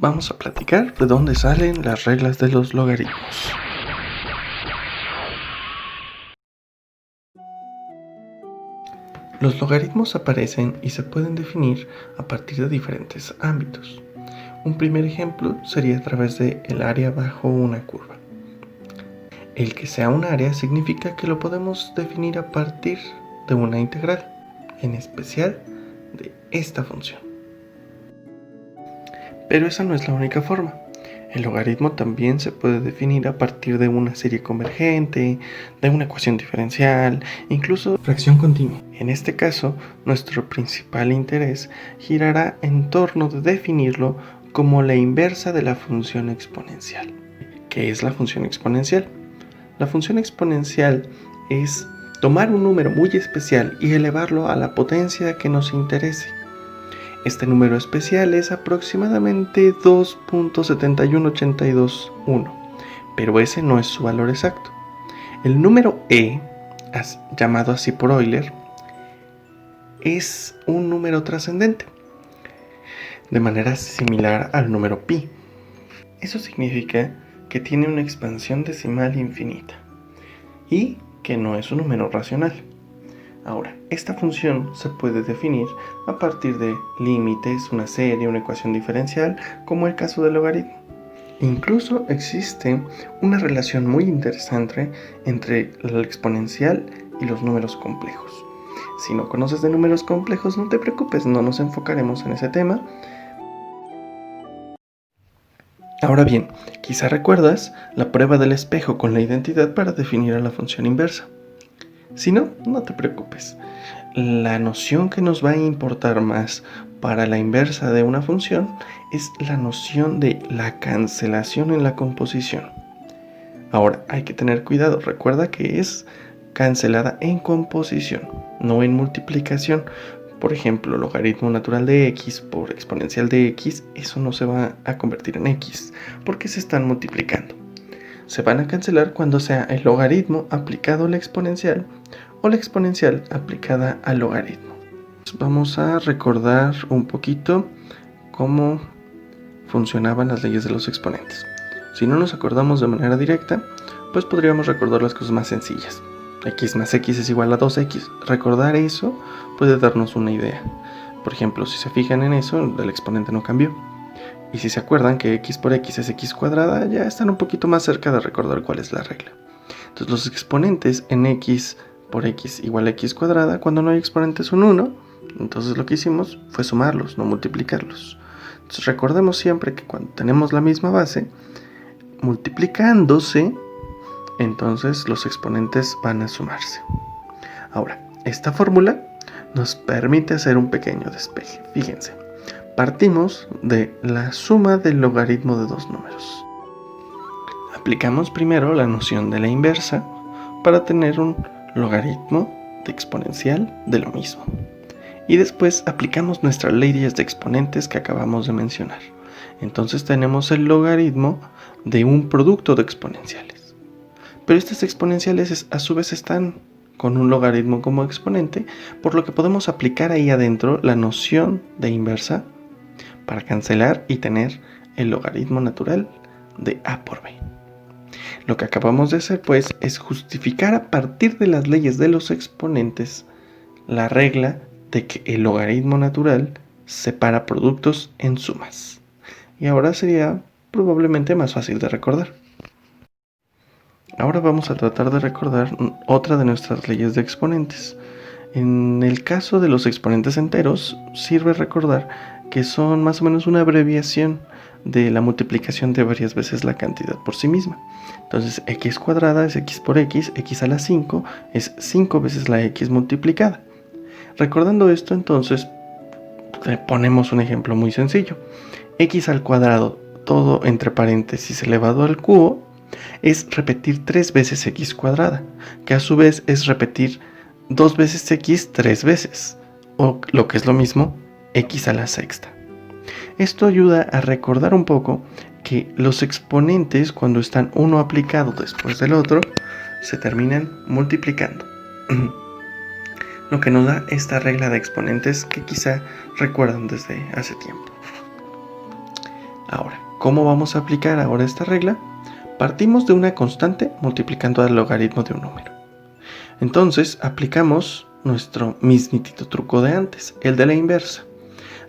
Vamos a platicar de dónde salen las reglas de los logaritmos. Los logaritmos aparecen y se pueden definir a partir de diferentes ámbitos. Un primer ejemplo sería a través de el área bajo una curva. El que sea un área significa que lo podemos definir a partir de una integral, en especial de esta función. Pero esa no es la única forma. El logaritmo también se puede definir a partir de una serie convergente, de una ecuación diferencial, incluso fracción continua. En este caso, nuestro principal interés girará en torno de definirlo como la inversa de la función exponencial. ¿Qué es la función exponencial? La función exponencial es tomar un número muy especial y elevarlo a la potencia que nos interese. Este número especial es aproximadamente 2.71821, pero ese no es su valor exacto. El número e, llamado así por Euler, es un número trascendente, de manera similar al número pi. Eso significa que tiene una expansión decimal infinita y que no es un número racional. Ahora, esta función se puede definir a partir de límites, una serie, una ecuación diferencial, como el caso del logaritmo. Incluso existe una relación muy interesante entre el exponencial y los números complejos. Si no conoces de números complejos, no te preocupes, no nos enfocaremos en ese tema. Ahora bien, quizá recuerdas la prueba del espejo con la identidad para definir a la función inversa. Si no, no te preocupes. La noción que nos va a importar más para la inversa de una función es la noción de la cancelación en la composición. Ahora, hay que tener cuidado. Recuerda que es cancelada en composición, no en multiplicación. Por ejemplo, logaritmo natural de x por exponencial de x, eso no se va a convertir en x, porque se están multiplicando. Se van a cancelar cuando sea el logaritmo aplicado a la exponencial o la exponencial aplicada al logaritmo. Vamos a recordar un poquito cómo funcionaban las leyes de los exponentes. Si no nos acordamos de manera directa, pues podríamos recordar las cosas más sencillas. X más x es igual a 2x. Recordar eso puede darnos una idea. Por ejemplo, si se fijan en eso, el exponente no cambió. Y si se acuerdan que x por x es x cuadrada, ya están un poquito más cerca de recordar cuál es la regla. Entonces los exponentes en x por x igual a x cuadrada, cuando no hay exponentes son 1, entonces lo que hicimos fue sumarlos, no multiplicarlos. Entonces recordemos siempre que cuando tenemos la misma base, multiplicándose, entonces los exponentes van a sumarse. Ahora, esta fórmula nos permite hacer un pequeño despeje. Fíjense. Partimos de la suma del logaritmo de dos números. Aplicamos primero la noción de la inversa para tener un logaritmo de exponencial de lo mismo. Y después aplicamos nuestras leyes de exponentes que acabamos de mencionar. Entonces tenemos el logaritmo de un producto de exponenciales. Pero estas exponenciales a su vez están con un logaritmo como exponente, por lo que podemos aplicar ahí adentro la noción de inversa para cancelar y tener el logaritmo natural de a por b. Lo que acabamos de hacer pues es justificar a partir de las leyes de los exponentes la regla de que el logaritmo natural separa productos en sumas. Y ahora sería probablemente más fácil de recordar. Ahora vamos a tratar de recordar otra de nuestras leyes de exponentes. En el caso de los exponentes enteros, sirve recordar que son más o menos una abreviación de la multiplicación de varias veces la cantidad por sí misma. Entonces, x cuadrada es x por x a la 5 es 5 veces la x multiplicada. Recordando esto, entonces, ponemos un ejemplo muy sencillo. X al cuadrado, todo entre paréntesis elevado al cubo, es repetir 3 veces x cuadrada, que a su vez es repetir 2 veces x 3 veces, o lo que es lo mismo, x a la sexta. Esto ayuda a recordar un poco que los exponentes, cuando están uno aplicado después del otro, se terminan multiplicando. Lo que nos da esta regla de exponentes que quizá recuerdan desde hace tiempo. Ahora, ¿cómo vamos a aplicar ahora esta regla? Partimos de una constante multiplicando al logaritmo de un número. Entonces aplicamos nuestro mismito truco de antes, el de la inversa.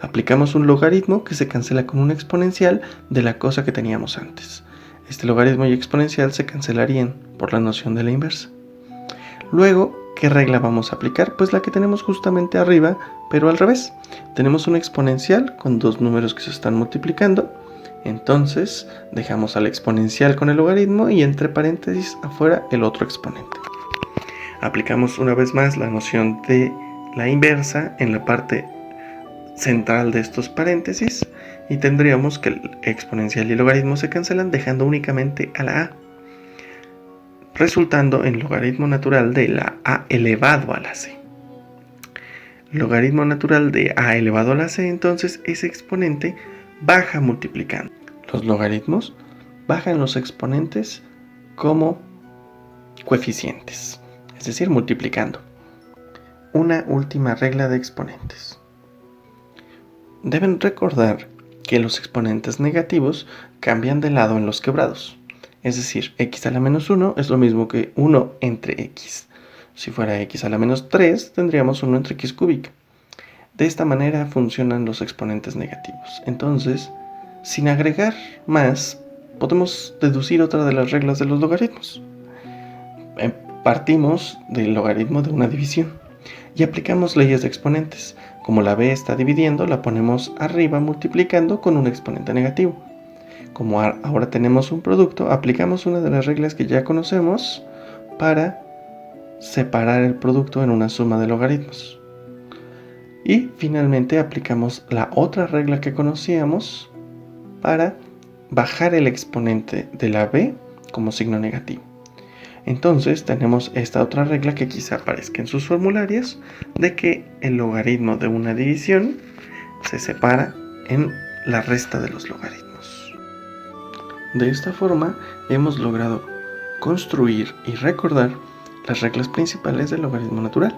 Aplicamos un logaritmo que se cancela con un exponencial de la cosa que teníamos antes. Este logaritmo y exponencial se cancelarían por la noción de la inversa. Luego, ¿qué regla vamos a aplicar? Pues la que tenemos justamente arriba, pero al revés. Tenemos un exponencial con dos números que se están multiplicando. Entonces, dejamos al exponencial con el logaritmo y entre paréntesis afuera el otro exponente. Aplicamos una vez más la noción de la inversa en la parte central de estos paréntesis y tendríamos que el exponencial y el logaritmo se cancelan dejando únicamente a la a, resultando en logaritmo natural de la a elevado a la c. Logaritmo natural de a elevado a la c, entonces ese exponente baja multiplicando. Los logaritmos bajan los exponentes como coeficientes, es decir, multiplicando. Una última regla de exponentes. Deben recordar que los exponentes negativos cambian de lado en los quebrados. Es decir, x a la menos 1 es lo mismo que 1 entre x. Si fuera x a la menos 3, tendríamos 1 entre x cúbica. De esta manera funcionan los exponentes negativos. Entonces, sin agregar más, podemos deducir otra de las reglas de los logaritmos. Partimos del logaritmo de una división y aplicamos leyes de exponentes. Como la b está dividiendo, la ponemos arriba multiplicando con un exponente negativo. Como ahora tenemos un producto, aplicamos una de las reglas que ya conocemos para separar el producto en una suma de logaritmos. Y finalmente aplicamos la otra regla que conocíamos para bajar el exponente de la b como signo negativo. Entonces tenemos esta otra regla que quizá aparezca en sus formularios, de que el logaritmo de una división se separa en la resta de los logaritmos. De esta forma hemos logrado construir y recordar las reglas principales del logaritmo natural.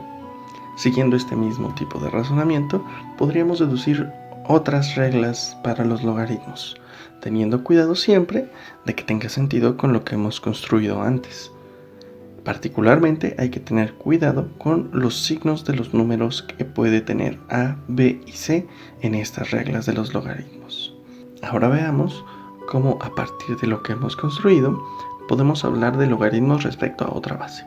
Siguiendo este mismo tipo de razonamiento, podríamos deducir otras reglas para los logaritmos, teniendo cuidado siempre de que tenga sentido con lo que hemos construido antes. Particularmente hay que tener cuidado con los signos de los números que puede tener a, b y c en estas reglas de los logaritmos. Ahora veamos cómo a partir de lo que hemos construido podemos hablar de logaritmos respecto a otra base.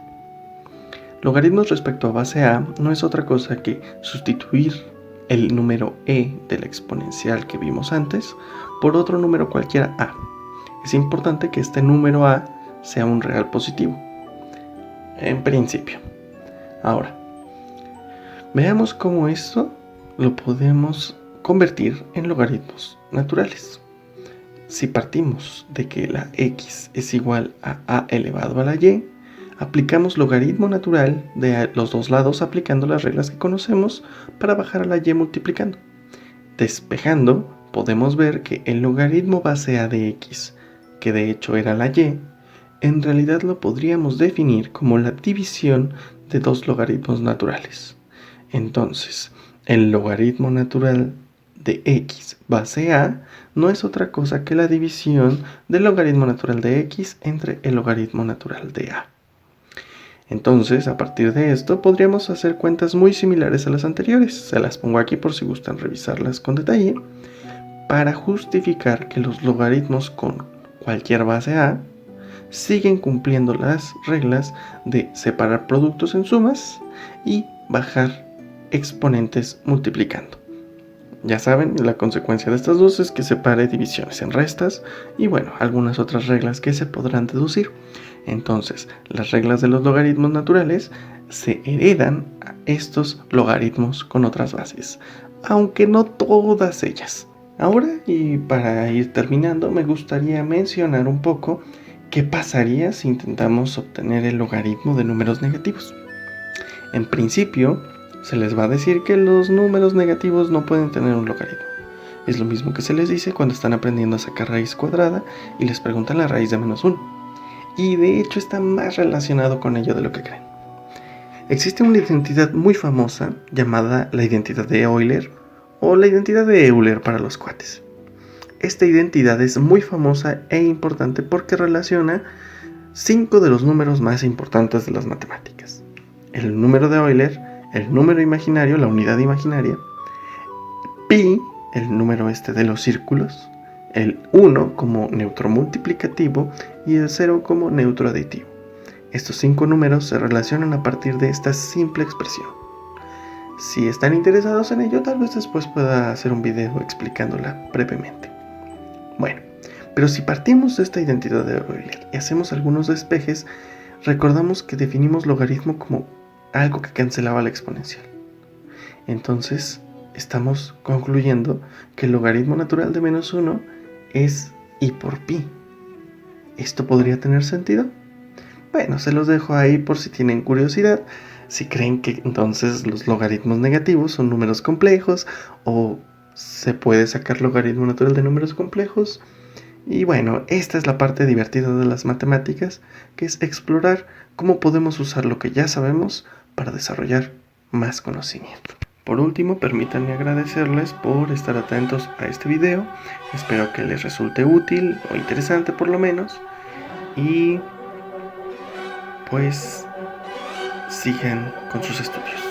Logaritmos respecto a base a no es otra cosa que sustituir el número e del exponencial que vimos antes por otro número cualquiera a. Es importante que este número a sea un real positivo. En principio. Ahora, veamos cómo esto lo podemos convertir en logaritmos naturales. Si partimos de que la x es igual a elevado a la y, aplicamos logaritmo natural de los dos lados aplicando las reglas que conocemos para bajar a la y multiplicando. Despejando, podemos ver que el logaritmo base a de x, que de hecho era la y, en realidad lo podríamos definir como la división de dos logaritmos naturales. Entonces, el logaritmo natural de x base a no es otra cosa que la división del logaritmo natural de x entre el logaritmo natural de a. Entonces, a partir de esto, podríamos hacer cuentas muy similares a las anteriores. Se las pongo aquí por si gustan revisarlas con detalle, para justificar que los logaritmos con cualquier base a siguen cumpliendo las reglas de separar productos en sumas y bajar exponentes multiplicando. Ya saben, la consecuencia de estas dos es que separe divisiones en restas y bueno, algunas otras reglas que se podrán deducir. Entonces, las reglas de los logaritmos naturales se heredan a estos logaritmos con otras bases, aunque no todas ellas. Ahora, y para ir terminando, me gustaría mencionar un poco ¿qué pasaría si intentamos obtener el logaritmo de números negativos? En principio, se les va a decir que los números negativos no pueden tener un logaritmo. Es lo mismo que se les dice cuando están aprendiendo a sacar raíz cuadrada y les preguntan la raíz de menos 1. Y de hecho está más relacionado con ello de lo que creen. Existe una identidad muy famosa llamada la identidad de Euler o la identidad de Euler para los cuates. Esta identidad es muy famosa e importante porque relaciona 5 de los números más importantes de las matemáticas. El número de Euler, el número imaginario, la unidad imaginaria, pi, el número de los círculos, el 1 como neutro multiplicativo y el 0 como neutro aditivo. Estos 5 números se relacionan a partir de esta simple expresión. Si están interesados en ello, tal vez después pueda hacer un video explicándola brevemente. Bueno, pero si partimos de esta identidad de Euler y hacemos algunos despejes, recordamos que definimos logaritmo como algo que cancelaba la exponencial. Entonces, estamos concluyendo que el logaritmo natural de menos 1 es i por pi. ¿Esto podría tener sentido? Bueno, se los dejo ahí por si tienen curiosidad, si creen que entonces los logaritmos negativos son números complejos o se puede sacar logaritmo natural de números complejos. Y bueno, esta es la parte divertida de las matemáticas, que es explorar cómo podemos usar lo que ya sabemos para desarrollar más conocimiento. Por último, permítanme agradecerles por estar atentos a este video. Espero que les resulte útil o interesante por lo menos. Y pues sigan con sus estudios.